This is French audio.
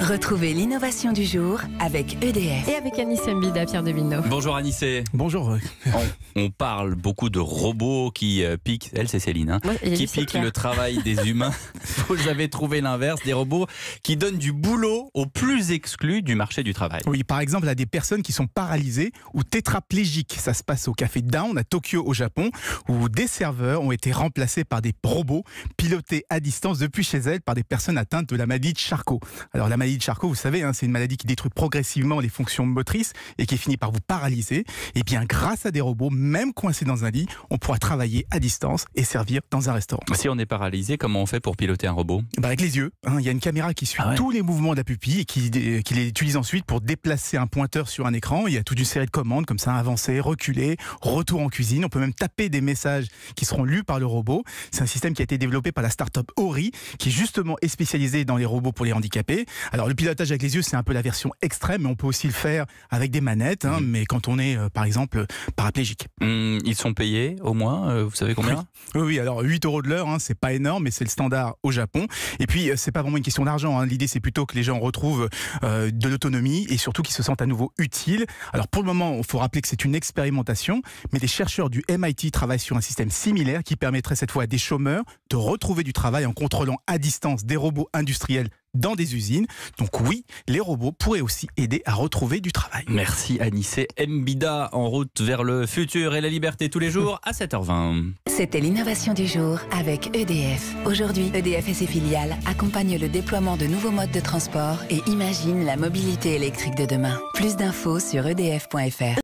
Retrouvez l'innovation du jour avec EDF. Et avec Anis Mbida, Pierre de Villeneuve. Bonjour Anissé. Bonjour. On parle beaucoup de robots qui piquent, elle c'est Céline, hein, Ouais, qui piquent le travail des humains. Vous avez trouvé l'inverse, des robots qui donnent du boulot aux plus exclus du marché du travail. Oui, par exemple, à des personnes qui sont paralysées ou tétraplégiques. Ça se passe au café Down à Tokyo au Japon, où des serveurs ont été remplacés par des robots pilotés à distance depuis chez elles par des personnes atteintes de la maladie de Charcot. Alors la maladie de Charcot, vous savez, c'est une maladie qui détruit progressivement les fonctions motrices et qui finit par vous paralyser. Et bien grâce à des robots, même coincés dans un lit, on pourra travailler à distance et servir dans un restaurant. Si on est paralysé, comment on fait pour piloter un robot ? Avec les yeux, il y a une caméra qui suit tous les mouvements de la pupille et qui les utilise ensuite pour déplacer un pointeur sur un écran. Il y a toute une série de commandes comme ça, avancer, reculer, retour en cuisine. On peut même taper des messages qui seront lus par le robot. C'est un système qui a été développé par la start-up Ori, qui justement est spécialisée dans les robots pour les handicapés. Alors le pilotage avec les yeux, c'est un peu la version extrême, mais on peut aussi le faire avec des manettes, mais quand on est par exemple paraplégique. Ils sont payés au moins, vous savez combien ? Oui, alors 8 € de l'heure, c'est pas énorme, mais c'est le standard au Japon. Et puis c'est pas vraiment une question d'argent, l'idée c'est plutôt que les gens retrouvent de l'autonomie et surtout qu'ils se sentent à nouveau utiles. Alors pour le moment, il faut rappeler que c'est une expérimentation, mais les chercheurs du MIT travaillent sur un système similaire qui permettrait cette fois à des chômeurs de retrouver du travail en contrôlant à distance des robots industriels dans des usines. Donc oui, les robots pourraient aussi aider à retrouver du travail. Merci Anissé Mbida, en route vers le futur et la liberté tous les jours à 7h20. C'était l'innovation du jour avec EDF. Aujourd'hui, EDF et ses filiales accompagnent le déploiement de nouveaux modes de transport et imaginent la mobilité électrique de demain. Plus d'infos sur edf.fr.